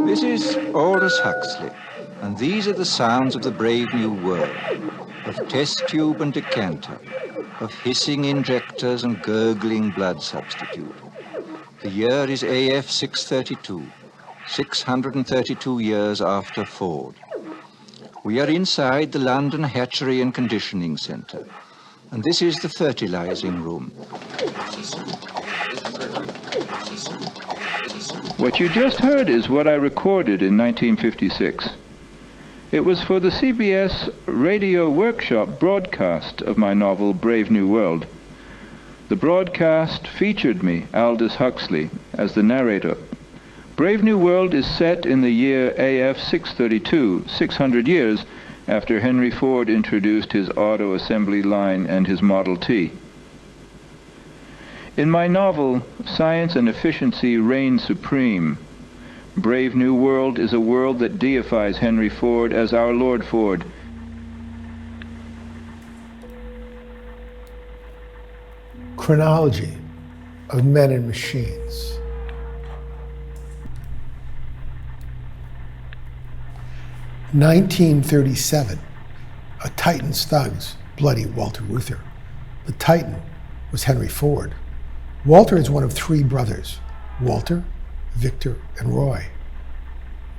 This is Aldous Huxley, and these are the sounds of the brave new world, of test tube and decanter, of hissing injectors and gurgling blood substitute. The year is AF 632, 632 years after Ford. We are inside the London Hatchery and Conditioning Centre, and this is the fertilizing room. What you just heard is what I recorded in 1956. It was for the CBS radio workshop broadcast of my novel Brave New World. The broadcast featured me, Aldous Huxley, as the narrator. Brave New World is set in the year AF 632, 600 years after Henry Ford introduced his auto assembly line and his Model T. In my novel, science and efficiency reign supreme. Brave New World is a world that deifies Henry Ford as our Lord Ford. Chronology of Men and Machines. In 1937, a Titan's thugs bloody Walter Reuther. The Titan was Henry Ford. Walter is one of three brothers, Walter, Victor, and Roy.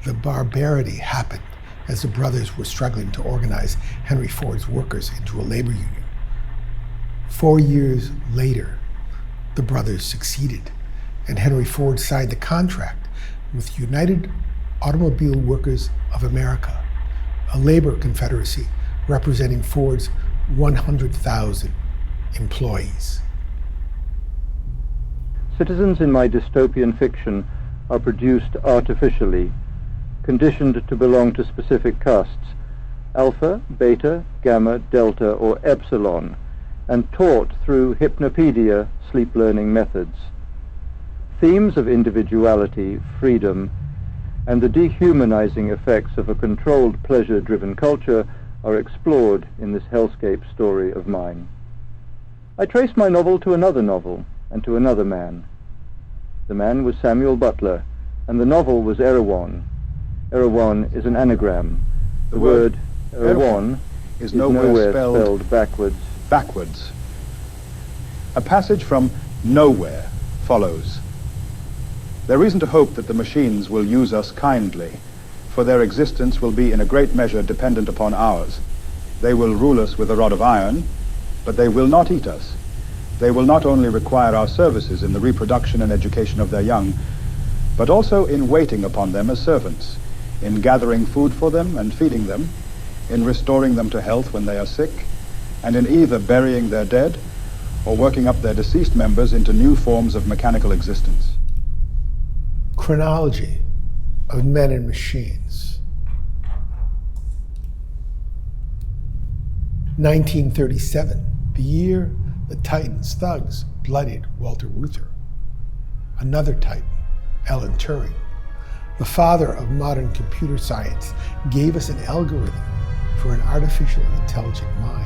The barbarity happened as the brothers were struggling to organize Henry Ford's workers into a labor union. 4 years later, the brothers succeeded, and Henry Ford signed the contract with United Automobile Workers of America, a labor confederacy representing Ford's 100,000 employees. Citizens in my dystopian fiction are produced artificially, conditioned to belong to specific castes, alpha, beta, gamma, delta, or epsilon, and taught through hypnopedia sleep learning methods. Themes of individuality, freedom, and the dehumanizing effects of a controlled pleasure-driven culture are explored in this hellscape story of mine. I trace my novel to another novel, and to another man. The man was Samuel Butler, and the novel was Erewhon. Erewhon is an anagram. The word Erewhon is nowhere spelled backwards. A passage from nowhere follows. There is reason to hope that the machines will use us kindly, for their existence will be in a great measure dependent upon ours. They will rule us with a rod of iron, but they will not eat us. They will not only require our services in the reproduction and education of their young, but also in waiting upon them as servants, in gathering food for them and feeding them, in restoring them to health when they are sick, and in either burying their dead or working up their deceased members into new forms of mechanical existence. Chronology of Men and Machines. 1937, the year the Titan's thugs bloodied Walter Reuther. Another Titan, Alan Turing, the father of modern computer science, gave us an algorithm for an artificial intelligent mind.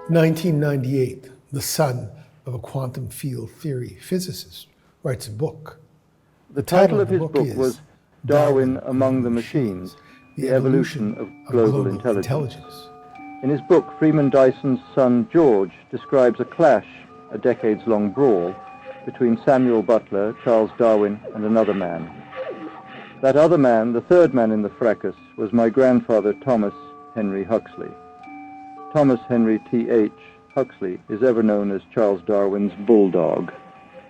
In 1998, the son of a quantum field theory physicist writes a book. The title of his book was Darwin Among the Machines, The Evolution of Global Intelligence. In his book, Freeman Dyson's son George describes a clash, a decades-long brawl, between Samuel Butler, Charles Darwin, and another man. That other man, the third man in the fracas, was my grandfather Thomas Henry Huxley. Thomas Henry T.H. Huxley is ever known as Charles Darwin's bulldog.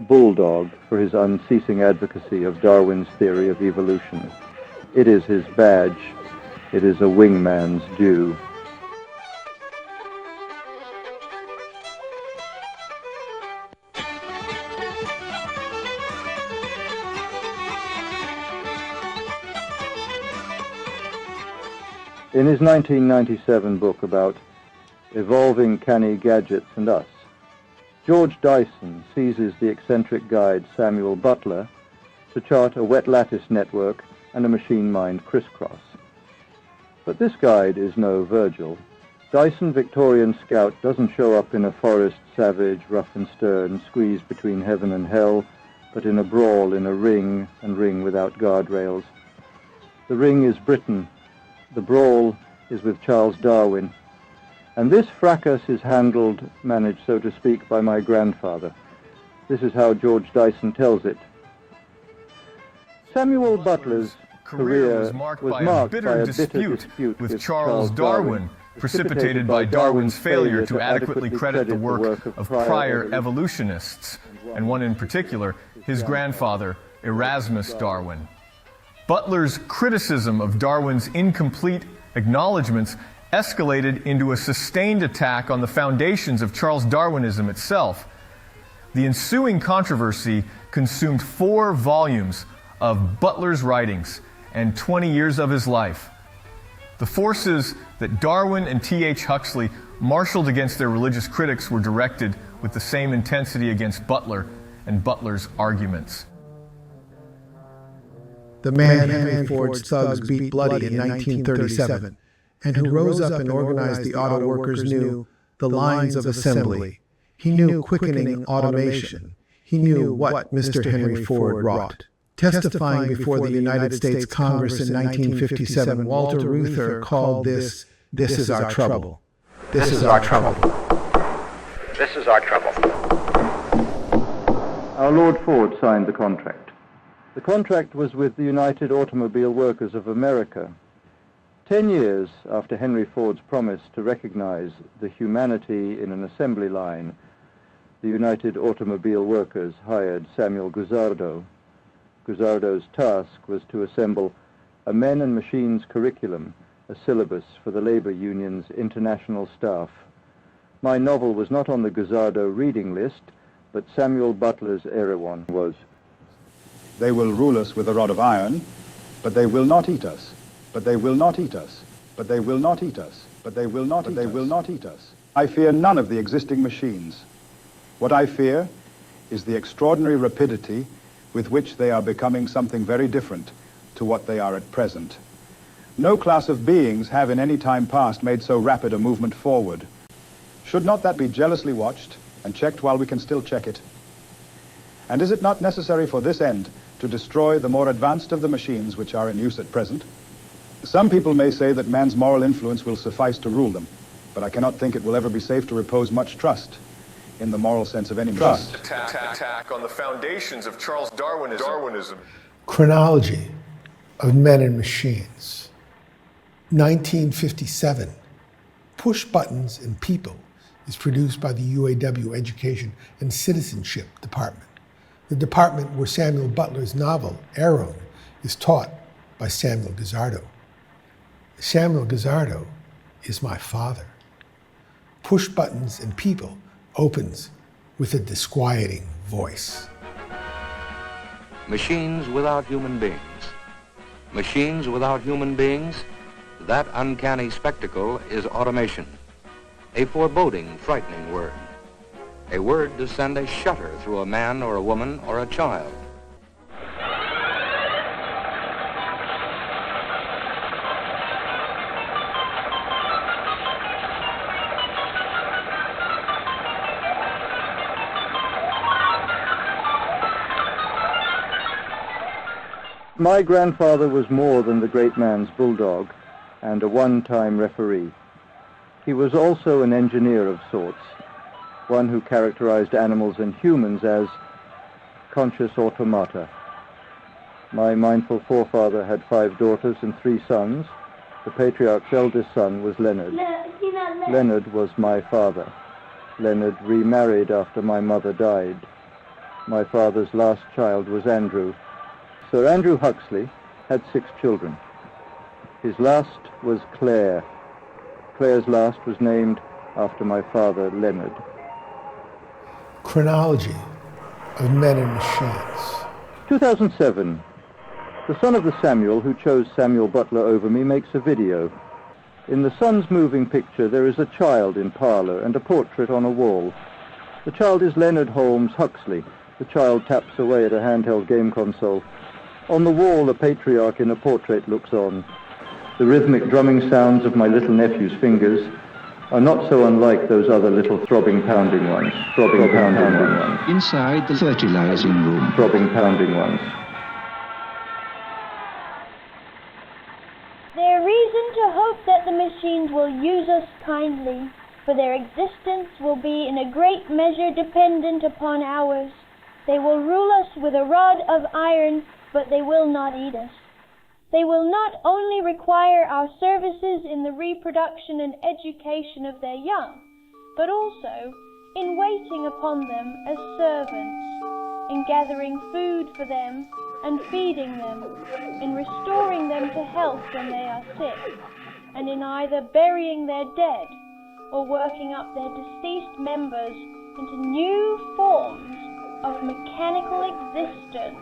Bulldog for his unceasing advocacy of Darwin's theory of evolution. It is his badge. It is a wingman's due. In his 1997 book about evolving canny gadgets and us, George Dyson seizes the eccentric guide Samuel Butler to chart a wet lattice network and a machine mind crisscross. But this guide is no Virgil. Dyson Victorian Scout doesn't show up in a forest savage, rough and stern, squeezed between heaven and hell, but in a brawl in a ring, and ring without guardrails. The ring is Britain. The brawl is with Charles Darwin. And this fracas is managed, so to speak, by my grandfather. This is how George Dyson tells it. Samuel Butler's career was marked by a bitter dispute with Charles Darwin, precipitated by Darwin's failure to adequately credit the work of prior evolutionists, and one in particular, his grandfather, Erasmus Darwin. Butler's criticism of Darwin's incomplete acknowledgments escalated into a sustained attack on the foundations of Charles Darwinism itself. The ensuing controversy consumed 4 volumes of Butler's writings and 20 years of his life. The forces that Darwin and T.H. Huxley marshaled against their religious critics were directed with the same intensity against Butler and Butler's arguments. The man Henry Ford's thugs beat bloody in 1937, and who rose up and organized the auto workers knew the lines of assembly. He knew quickening automation. He knew what Mr. Henry Ford wrought. Testifying before the United States Congress in 1957, Walter Reuther called this is our trouble. This is our trouble. This is our trouble. Our Lord Ford signed the contract. The contract was with the United Automobile Workers of America. 10 years after Henry Ford's promise to recognize the humanity in an assembly line, the United Automobile Workers hired Samuel Guzzardo. Guzzardo's task was to assemble a men and machines curriculum, a syllabus for the labor union's international staff. My novel was not on the Guzzardo reading list, but Samuel Butler's Erewhon was. They will rule us with a rod of iron, but they will not eat us. But they will not eat us. But they will not eat us. But they will not. But they will not eat us. I fear none of the existing machines. What I fear is the extraordinary rapidity with which they are becoming something very different to what they are at present. No class of beings have in any time past made so rapid a movement forward. Should not that be jealously watched and checked while we can still check it? And is it not necessary for this end to destroy the more advanced of the machines which are in use at present? Some people may say that man's moral influence will suffice to rule them, but I cannot think it will ever be safe to repose much trust in the moral sense of any trust. Attack on the foundations of Charles Darwinism. Chronology of Men and Machines. 1957. Push Buttons and People is produced by the UAW Education and Citizenship Department, the department where Samuel Butler's novel, Erewhon, is taught by Samuel Guzzardo. Samuel Guzzardo is my father. Push Buttons and People opens with a disquieting voice. Machines without human beings. Machines without human beings, that uncanny spectacle is automation. A foreboding, frightening word. A word to send a shudder through a man or a woman or a child. My grandfather was more than the great man's bulldog and a one-time referee. He was also an engineer of sorts, one who characterized animals and humans as conscious automata. My mindful forefather had 5 daughters and 3 sons. The patriarch's eldest son was Leonard. Leonard was my father. Leonard remarried after my mother died. My father's last child was Andrew. Sir Andrew Huxley had 6 children. His last was Claire. Claire's last was named after my father, Leonard. Chronology of Men and Machines. 2007. The son of the Samuel who chose Samuel Butler over me makes a video. In the son's moving picture, there is a child in parlour and a portrait on a wall. The child is Leonard Holmes Huxley. The child taps away at a handheld game console. On the wall, the patriarch in a portrait looks on. The rhythmic drumming sounds of my little nephew's fingers are not so unlike those other little throbbing, pounding ones. Throbbing, pounding ones. Inside the fertilizing room. Throbbing, pounding ones. There is reason to hope that the machines will use us kindly, for their existence will be in a great measure dependent upon ours. They will rule us with a rod of iron, but they will not eat us. They will not only require our services in the reproduction and education of their young, but also in waiting upon them as servants, in gathering food for them and feeding them, in restoring them to health when they are sick, and in either burying their dead or working up their deceased members into new forms of mechanical existence.